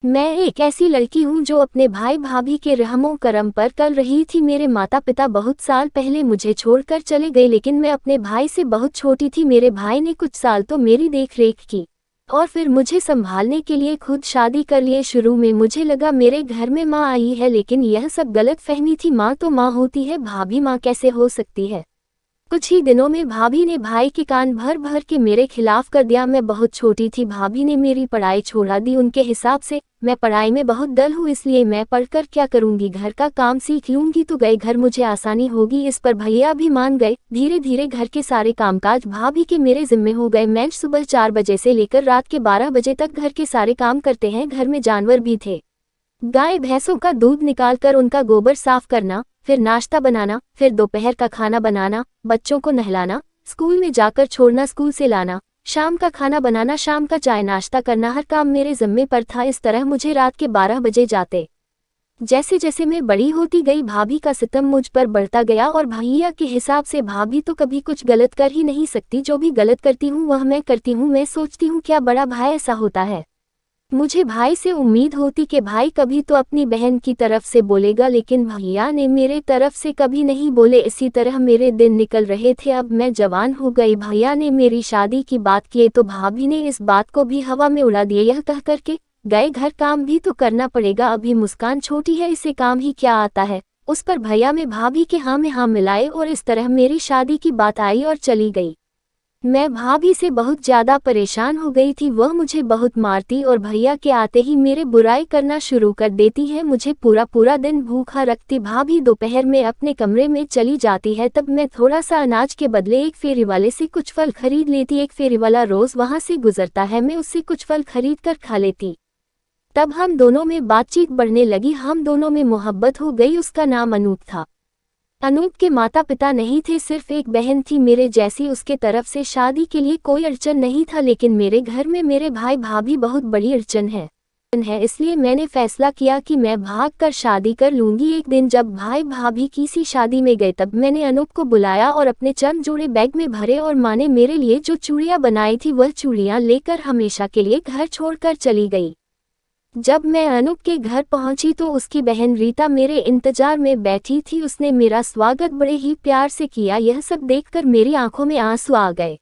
मैं एक ऐसी लड़की हूँ जो अपने भाई भाभी के रहमो करम पर कल रही थी। मेरे माता पिता बहुत साल पहले मुझे छोड़कर चले गए, लेकिन मैं अपने भाई से बहुत छोटी थी। मेरे भाई ने कुछ साल तो मेरी देख रेख की और फिर मुझे संभालने के लिए खुद शादी कर लिए। शुरू में मुझे लगा मेरे घर में माँ आई है, लेकिन यह सब गलत फहमी थी। माँ तो माँ होती है, भाभी माँ कैसे हो सकती है। कुछ ही दिनों में भाभी ने भाई के कान भर भर के मेरे खिलाफ कर दिया। मैं बहुत छोटी थी, भाभी ने मेरी पढ़ाई छोड़ा दी। उनके हिसाब से मैं पढ़ाई में बहुत डल हूँ, इसलिए मैं पढ़कर क्या करूँगी, घर का काम सीख लूँगी तो गए घर मुझे आसानी होगी। इस पर भैया भी मान गए। धीरे धीरे घर के सारे कामकाज भाभी के मेरे जिम्मे हो गए। मैं सुबह 4 बजे से लेकर रात के 12 बजे तक घर के सारे काम करते हैं। घर में जानवर भी थे, गाय भैंसों का दूध निकालकर उनका गोबर साफ करना, फिर नाश्ता बनाना, फिर दोपहर का खाना बनाना, बच्चों को नहलाना, स्कूल में जाकर छोड़ना, स्कूल से लाना, शाम का खाना बनाना, शाम का चाय नाश्ता करना, हर काम मेरे जिम्मे पर था। इस तरह मुझे रात के 12 बजे जाते। जैसे जैसे मैं बड़ी होती गई भाभी का सितम मुझ पर बढ़ता गया और भैया के हिसाब से भाभी तो कभी कुछ गलत कर ही नहीं सकती। जो भी गलत करती हूँ वह मैं करती हूँ। मैं सोचती हूँ क्या बड़ा भाई ऐसा होता है। मुझे भाई से उम्मीद होती कि भाई कभी तो अपनी बहन की तरफ से बोलेगा, लेकिन भैया ने मेरे तरफ से कभी नहीं बोले। इसी तरह मेरे दिन निकल रहे थे। अब मैं जवान हो गई, भैया ने मेरी शादी की बात की तो भाभी ने इस बात को भी हवा में उड़ा दिया। यह कह करके गए घर काम भी तो करना पड़ेगा, अभी मुस्कान छोटी है, इसे काम ही क्या आता है। उस पर भैया में भाभी के हाँ में हाँ मिलाए और इस तरह मेरी शादी की बात आई और चली गई। मैं भाभी से बहुत ज्यादा परेशान हो गई थी। वह मुझे बहुत मारती और भैया के आते ही मेरे बुराई करना शुरू कर देती है। मुझे पूरा पूरा दिन भूखा रखती। भाभी दोपहर में अपने कमरे में चली जाती है, तब मैं थोड़ा सा अनाज के बदले एक फेरी वाले से कुछ फल खरीद लेती। एक फेरी वाला रोज वहां से गुजरता है, मैं उससे कुछ फल खरीद कर खा लेती। तब हम दोनों में बातचीत बढ़ने लगी, हम दोनों में मोहब्बत हो गई। उसका नाम अनूप था। अनूप के माता पिता नहीं थे, सिर्फ एक बहन थी मेरे जैसी। उसके तरफ से शादी के लिए कोई अड़चन नहीं था, लेकिन मेरे घर में मेरे भाई भाभी बहुत बड़ी अड़चन है। इसलिए मैंने फैसला किया कि मैं भाग कर शादी कर लूंगी। एक दिन जब भाई भाभी किसी शादी में गए तब मैंने अनूप को बुलाया और अपने चंद जोड़े बैग में भरे और माँ ने मेरे लिए जो चूड़ियाँ बनाई थी वह चूड़ियाँ लेकर हमेशा के लिए घर छोड़कर चली गई। जब मैं अनूप के घर पहुंची तो उसकी बहन रीता मेरे इंतजार में बैठी थी। उसने मेरा स्वागत बड़े ही प्यार से किया। यह सब देखकर मेरी आंखों में आंसू आ गए।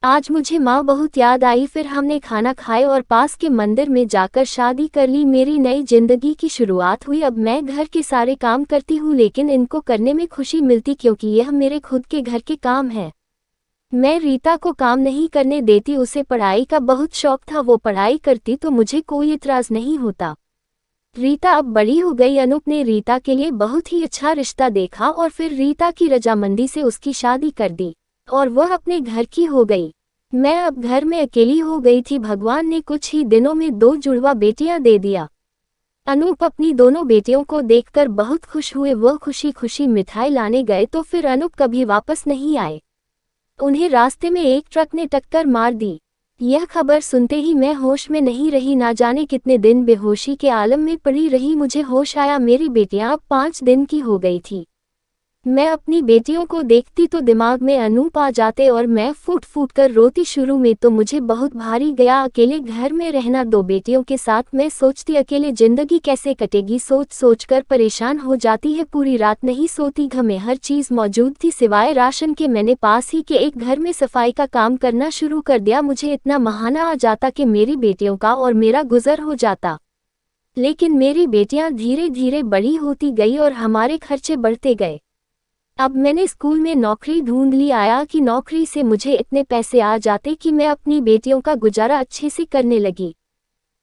आज मुझे माँ बहुत याद आई। फिर हमने खाना खाए और पास के मंदिर में जाकर शादी कर ली। मेरी नई जिंदगी की शुरुआत हुई। अब मैं घर के सारे काम करती हूँ, लेकिन इनको करने में खुशी मिलती क्योंकि यह मेरे खुद के घर के काम है। मैं रीता को काम नहीं करने देती, उसे पढ़ाई का बहुत शौक था, वो पढ़ाई करती तो मुझे कोई इतराज नहीं होता। रीता अब बड़ी हो गई। अनूप ने रीता के लिए बहुत ही अच्छा रिश्ता देखा और फिर रीता की रजामंदी से उसकी शादी कर दी और वह अपने घर की हो गई। मैं अब घर में अकेली हो गई थी। भगवान ने कुछ ही दिनों में 2 जुड़वा बेटियां दे दिया। अनूप अपनी दोनों बेटियों को देखकर बहुत खुश हुए। वह खुशी खुशी मिठाई लाने गए तो फिर अनूप कभी वापस नहीं आए। उन्हें रास्ते में एक ट्रक ने टक्कर मार दी। यह खबर सुनते ही मैं होश में नहीं रही। ना जाने कितने दिन बेहोशी के आलम में पड़ी रही। मुझे होश आया, मेरी बेटियां अब 5 दिन की हो गई थी। मैं अपनी बेटियों को देखती तो दिमाग में अनूप आ जाते और मैं फूट फूट कर रोती। शुरू में तो मुझे बहुत भारी गया अकेले घर में रहना 2 बेटियों के साथ। मैं सोचती अकेले जिंदगी कैसे कटेगी, सोच सोच कर परेशान हो जाती है। पूरी रात नहीं सोती। घर में हर चीज मौजूद थी सिवाय राशन के। मैंने पास ही के एक घर में सफाई का काम करना शुरू कर दिया। मुझे इतना महाना आ जाता कि मेरी बेटियों का और मेरा गुजर हो जाता। लेकिन मेरी बेटियां धीरे धीरे बड़ी होती गई और हमारे खर्चे बढ़ते गए। अब मैंने स्कूल में नौकरी ढूंढ ली। आया कि नौकरी से मुझे इतने पैसे आ जाते कि मैं अपनी बेटियों का गुजारा अच्छे से करने लगी।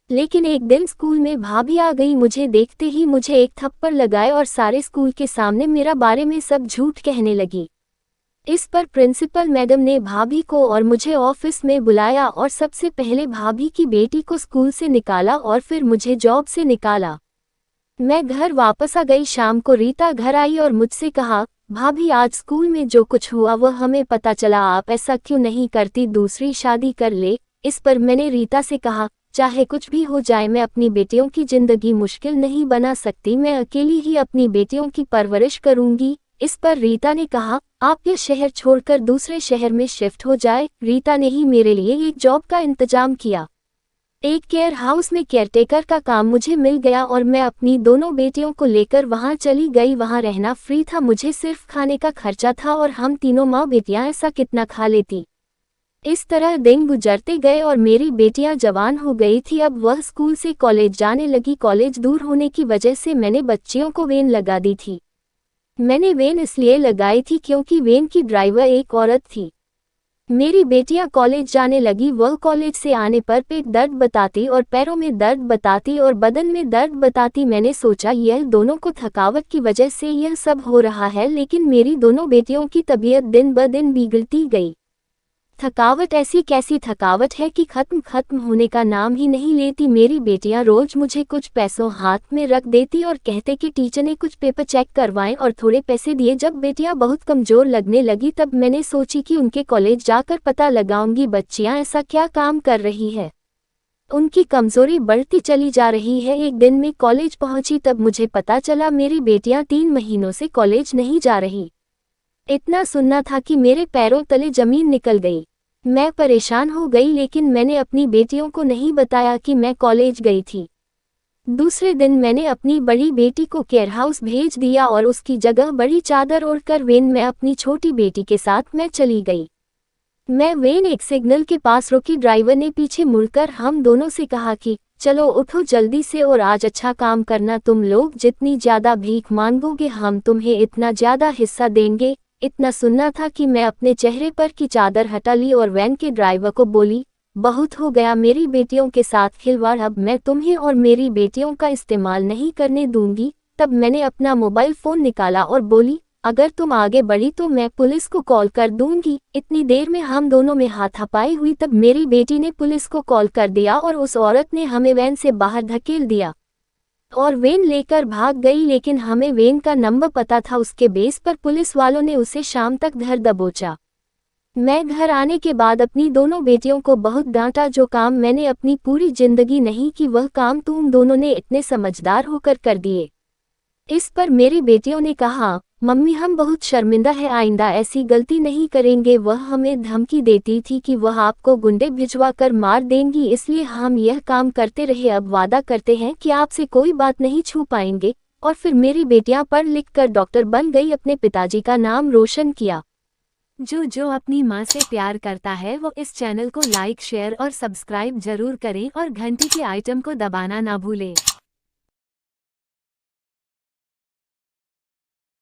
लेकिन एक दिन स्कूल में भाभी आ गई। मुझे देखते ही मुझे एक थप्पड़ लगाए और सारे स्कूल के सामने मेरा बारे में सब झूठ कहने लगी। इस पर प्रिंसिपल मैडम ने भाभी को और मुझे ऑफिस में बुलाया और सबसे पहले भाभी की बेटी को स्कूल से निकाला और फिर मुझे जॉब से निकाला। मैं घर वापस आ गई। शाम को रीता घर आई और मुझसे कहा, भाभी आज स्कूल में जो कुछ हुआ वह हमें पता चला, आप ऐसा क्यों नहीं करती, दूसरी शादी कर ले। इस पर मैंने रीता से कहा, चाहे कुछ भी हो जाए मैं अपनी बेटियों की जिंदगी मुश्किल नहीं बना सकती, मैं अकेली ही अपनी बेटियों की परवरिश करूंगी। इस पर रीता ने कहा, आप ये शहर छोड़कर दूसरे शहर में शिफ्ट हो जाए। रीता ने ही मेरे लिए एक जॉब का इंतजाम किया। एक केयर हाउस में केयरटेकर का काम मुझे मिल गया और मैं अपनी दोनों बेटियों को लेकर वहां चली गई। वहां रहना फ्री था, मुझे सिर्फ खाने का खर्चा था और हम तीनों माँ बेटियां ऐसा कितना खा लेती। इस तरह दिन गुजरते गए और मेरी बेटियां जवान हो गई थी। अब वह स्कूल से कॉलेज जाने लगी। कॉलेज दूर होने की वजह से मैंने बच्चियों को वैन लगा दी थी। मैंने वैन इसलिए लगाई थी क्योंकि वैन की ड्राइवर एक औरत थी। मेरी बेटियां कॉलेज जाने लगी। वह कॉलेज से आने पर पेट दर्द बताती और पैरों में दर्द बताती और बदन में दर्द बताती। मैंने सोचा यह दोनों को थकावट की वजह से यह सब हो रहा है, लेकिन मेरी दोनों बेटियों की तबीयत दिन ब दिन बिगड़ती गई। थकावट ऐसी कैसी थकावट है कि खत्म होने का नाम ही नहीं लेती। मेरी बेटियां रोज मुझे कुछ पैसों हाथ में रख देती और कहते कि टीचर ने कुछ पेपर चेक करवाएं और थोड़े पैसे दिए। जब बेटियां बहुत कमजोर लगने लगी तब मैंने सोची कि उनके कॉलेज जाकर पता लगाऊंगी बच्चियां ऐसा क्या काम कर रही है। उनकी कमजोरी बढ़ती चली जा रही है। एक दिन मैं कॉलेज पहुंची तब मुझे पता चला मेरी बेटियां 3 महीनों से कॉलेज नहीं जा रही। इतना सुनना था कि मेरे पैरों तले जमीन निकल गई। मैं परेशान हो गई, लेकिन मैंने अपनी बेटियों को नहीं बताया कि मैं कॉलेज गई थी। दूसरे दिन मैंने अपनी बड़ी बेटी को केयर हाउस भेज दिया और उसकी जगह बड़ी चादर ओढ़कर वैन में अपनी छोटी बेटी के साथ मैं चली गई। मैं वैन एक सिग्नल के पास रुकी। ड्राइवर ने पीछे मुड़कर हम दोनों से कहा कि चलो उठो जल्दी से और आज अच्छा काम करना। तुम लोग जितनी ज्यादा भीख मांगोगे हम तुम्हें इतना ज्यादा हिस्सा देंगे। इतना सुनना था कि मैं अपने चेहरे पर की चादर हटा ली और वैन के ड्राइवर को बोली, बहुत हो गया मेरी बेटियों के साथ खिलवाड़, अब मैं तुम्हें और मेरी बेटियों का इस्तेमाल नहीं करने दूंगी। तब मैंने अपना मोबाइल फ़ोन निकाला और बोली, अगर तुम आगे बढ़ी तो मैं पुलिस को कॉल कर दूंगी। इतनी देर में हम दोनों में हाथापाई हुई। तब मेरी बेटी ने पुलिस को कॉल कर दिया और उस औरत ने हमें वैन से बाहर धकेल दिया और वैन लेकर भाग गई। लेकिन हमें वैन का नंबर पता था। उसके बेस पर पुलिस वालों ने उसे शाम तक घर दबोचा। मैं घर आने के बाद अपनी दोनों बेटियों को बहुत डांटा। जो काम मैंने अपनी पूरी जिंदगी नहीं की वह काम तुम दोनों ने इतने समझदार होकर कर दिए। इस पर मेरी बेटियों ने कहा, मम्मी हम बहुत शर्मिंदा है, आइंदा ऐसी गलती नहीं करेंगे। वह हमें धमकी देती थी कि वह आपको गुंडे भिजवा कर मार देंगी, इसलिए हम यह काम करते रहे। अब वादा करते हैं कि आपसे कोई बात नहीं छू पाएंगे। और फिर मेरी बेटियां पढ़ लिख कर डॉक्टर बन गई, अपने पिताजी का नाम रोशन किया। जो अपनी माँ से प्यार करता है वो इस चैनल को लाइक शेयर और सब्सक्राइब जरूर करें और घंटी के आइटम को दबाना ना भूले।